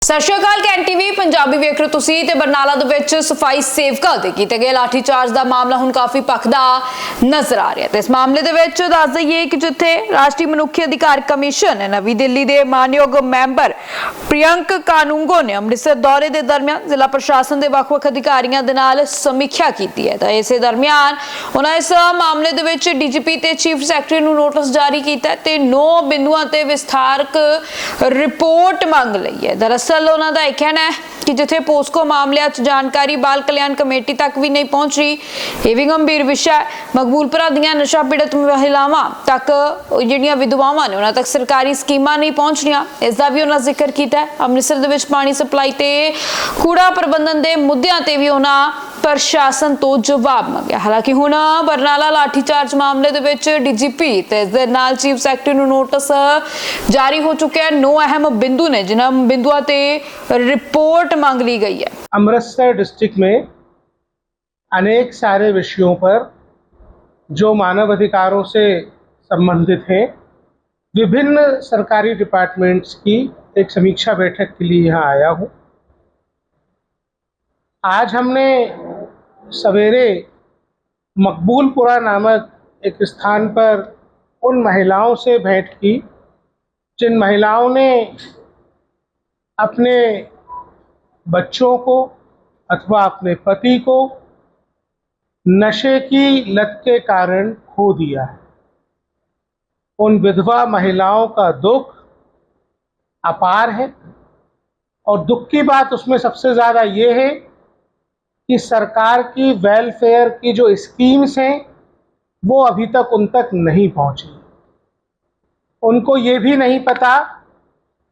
सत श्री अकाल। Can TV Punjabi वेख रहे हो तुसीं ते बरनाला दे विच सफाई सेवकां दे कीते गए लाठी चार्ज का मामला हुण काफी भखदा नजर आ रहा है। इस मामले दे विच दस दईए कि जिथे राष्ट्रीय मनुखी अधिकार कमीशन नवी दिल्ली के मानयोग मैंबर प्रियंक कानूंगो ने अमृतसर दौरे के दरमियान जिला प्रशासन के वख-वख अधिकारियों के नाल समीक्षा की है। तो इस दरमियान उन्होंने इस मामले दे विच डीजीपी ते चीफ सैकटरी नूं नोटिस जारी किया ते 9 बिंदुओं ते विस्तारक रिपोर्ट मंग लई है। दरअसल उन्हों का यह कहना है कि जिथे पोस्को मामले जानकारी बाल कल्याण कमेटी तक भी नहीं पहुंच रही, यह भी गंभीर विषय है। मकबूलपुरा दियां नशा पीड़ित महिलावां तक जिहड़ियां विधवावां ने उन्हां तक सरकारी स्कीमां नहीं पहुंच रही, इसका भी उन्होंने जिक्र किया। अमृतसर दे विच पानी सप्लाई ते कूड़ा प्रबंधन के मुद्दों ते भी उन्होंने प्रशासन तो जवाब मंगया। हालांकि हुण बरनाला लाठीचार्ज मामले दे विच डीजीपी ते इस दे नाल चीफ सैकटरी नूं नोटिस जारी हो चुके हैं। 9 अहम बिंदु ने जिन्हां बिंदुआं ते रिपोर्ट मांग ली गई है। अमृतसर डिस्ट्रिक्ट में अनेक सारे विषयों पर जो मानव अधिकारों से संबंधित हैं, विभिन्न सरकारी डिपार्टमेंट्स की एक समीक्षा बैठक के लिए यहाँ आया हूँ। आज हमने सवेरे मकबूलपुरा नामक एक स्थान पर उन महिलाओं से भेंट की जिन महिलाओं ने अपने बच्चों को अथवा अपने पति को नशे की लत के कारण खो दिया है। उन विधवा महिलाओं का दुख अपार है और दुख की बात उसमें सबसे ज़्यादा ये है कि सरकार की वेलफेयर की जो स्कीम्स हैं वो अभी तक उन तक नहीं पहुंची। उनको ये भी नहीं पता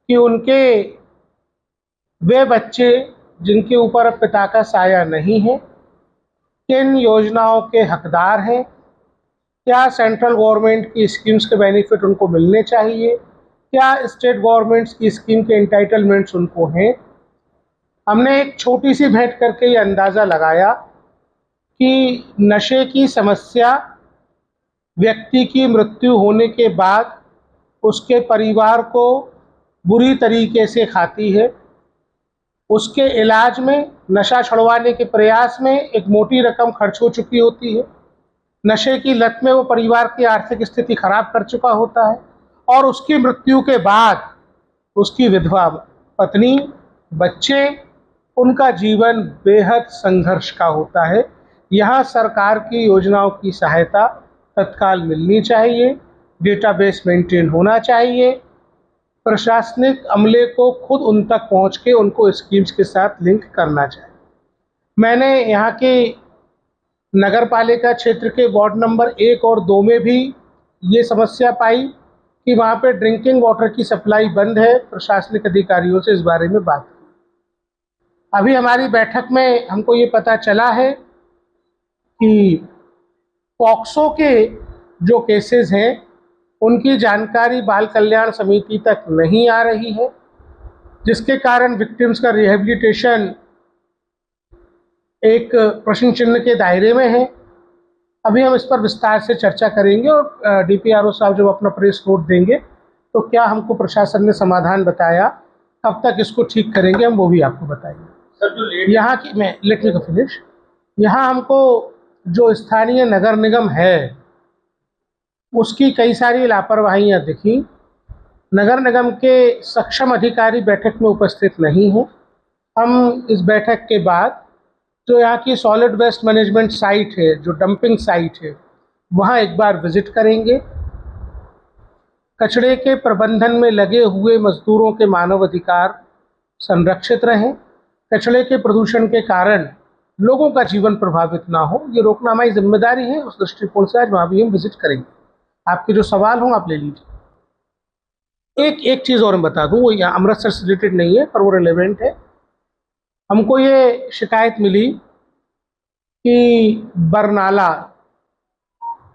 कि उनके वे बच्चे जिनके ऊपर अब पिता का साया नहीं है किन योजनाओं के हकदार हैं, क्या सेंट्रल गवर्नमेंट की स्कीम्स के बेनिफिट उनको मिलने चाहिए, क्या स्टेट गवर्नमेंट्स की स्कीम के एंटाइटलमेंट्स उनको हैं। हमने एक छोटी सी भेंट करके ये अंदाज़ा लगाया कि नशे की समस्या व्यक्ति की मृत्यु होने के बाद उसके परिवार को बुरी तरीके से खाती है। उसके इलाज में, नशा छुड़वाने के प्रयास में एक मोटी रकम खर्च हो चुकी होती है। नशे की लत में वो परिवार की आर्थिक स्थिति खराब कर चुका होता है और उसकी मृत्यु के बाद उसकी विधवा पत्नी, बच्चे, उनका जीवन बेहद संघर्ष का होता है। यहाँ सरकार की योजनाओं की सहायता तत्काल मिलनी चाहिए, डेटाबेस मेंटेन होना चाहिए, प्रशासनिक अमले को खुद उन तक पहुँच के उनको स्कीम्स के साथ लिंक करना चाहिए। मैंने यहाँ के नगर पालिका क्षेत्र के वार्ड नंबर 1 और 2 में भी ये समस्या पाई कि वहाँ पे ड्रिंकिंग वाटर की सप्लाई बंद है। प्रशासनिक अधिकारियों से इस बारे में बात की। अभी हमारी बैठक में हमको ये पता चला है कि पॉक्सो के जो केसेस हैं उनकी जानकारी बाल कल्याण समिति तक नहीं आ रही है, जिसके कारण विक्टिम्स का रिहेबिलिटेशन एक प्रश्न चिन्ह के दायरे में है। अभी हम इस पर विस्तार से चर्चा करेंगे और डीपीआरओ साहब जब अपना प्रेस नोट देंगे तो क्या हमको प्रशासन ने समाधान बताया, कब तक इसको ठीक करेंगे, हम वो भी आपको बताएंगे। यहाँ की मैं लेट मी फिनिश। यहाँ हमको जो स्थानीय नगर निगम है उसकी कई सारी लापरवाहियाँ दिखी। नगर निगम के सक्षम अधिकारी बैठक में उपस्थित नहीं हैं। हम इस बैठक के बाद जो यहाँ की सॉलिड वेस्ट मैनेजमेंट साइट है, जो डंपिंग साइट है, वहाँ एक बार विजिट करेंगे। कचरे के प्रबंधन में लगे हुए मजदूरों के मानव अधिकार संरक्षित रहें, कचरे के प्रदूषण के कारण लोगों का जीवन प्रभावित ना हो, ये रोकना हमारी जिम्मेदारी है। उस दृष्टिकोण से आज वहाँ भी हम विजिट करेंगे। आपके जो सवाल हों आप ले लीजिए। एक चीज़ और मैं बता दूँ, वो यहाँ अमृतसर से रिलेटेड नहीं है पर वो रिलेवेंट है। हमको ये शिकायत मिली कि बरनाला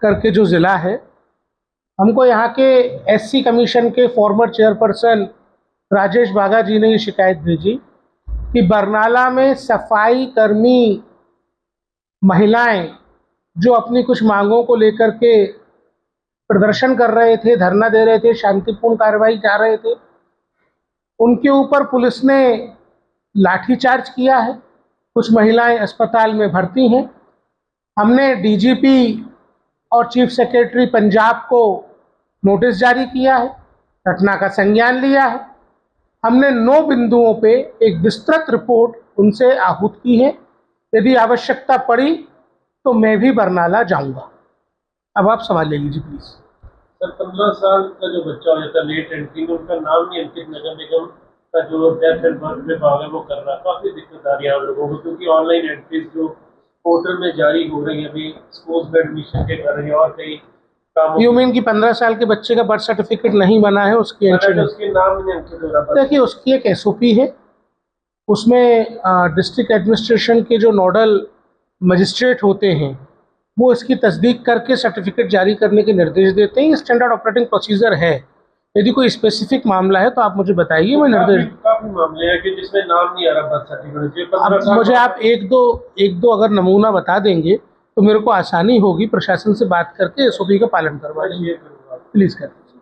करके जो ज़िला है, हमको यहाँ के एससी कमीशन के फॉर्मर चेयरपर्सन राजेश बागा जी ने ये शिकायत भेजी कि बरनाला में सफाई कर्मी महिलाएं जो अपनी कुछ मांगों को लेकर के प्रदर्शन कर रहे थे, धरना दे रहे थे, शांतिपूर्ण कार्रवाई कर रहे थे, उनके ऊपर पुलिस ने लाठीचार्ज किया है। कुछ महिलाएं अस्पताल में भर्ती हैं। हमने डीजीपी और चीफ सेक्रेटरी पंजाब को नोटिस जारी किया है, घटना का संज्ञान लिया है। हमने 9 बिंदुओं पे एक विस्तृत रिपोर्ट उनसे आहूत की है। यदि आवश्यकता पड़ी तो मैं भी बरनाला जाऊंगा। अब आप सवाल ले लीजिए प्लीज। सर 15 साल का जो बच्चा हो जाता है लेट एंट्री में, उनका नाम नहीं अंकित नगर निगम का जो डेथ एंड बर्थ विभाग है वो कर रहा है। काफी दिक्कत आ रही है आप लोगों को, क्योंकि ऑनलाइन एंट्रीज जो पोर्टल में जारी हो रही है अभी स्कूल्स में एडमिशन के कर रहे हैं और कई कामों यू मीन कि 15 साल के बच्चे का बर्थ सर्टिफिकेट नहीं बना है, उसकी एंट्री उसके नाम नहीं अंकित हो रहा। देखिए, उसकी एक एसओपी है, उसमें डिस्ट्रिक्ट एडमिनिस्ट्रेशन के जो नोडल मजिस्ट्रेट होते हैं वो इसकी तस्दीक करके सर्टिफिकेट जारी करने के निर्देश देते हैं। ये स्टैंडर्ड ऑपरेटिंग प्रोसीजर है। यदि कोई स्पेसिफिक मामला है तो आप मुझे बताइए, मैं निर्देश। काफी मामले हैं कि जिसमें नाम नहीं आ रहा बर्थ सर्टिफिकेट। अब मुझे आप एक दो अगर नमूना बता देंगे तो मेरे को आसानी होगी प्रशासन से बात करके एसओपी का पालन करवा देंगे। प्लीज करें।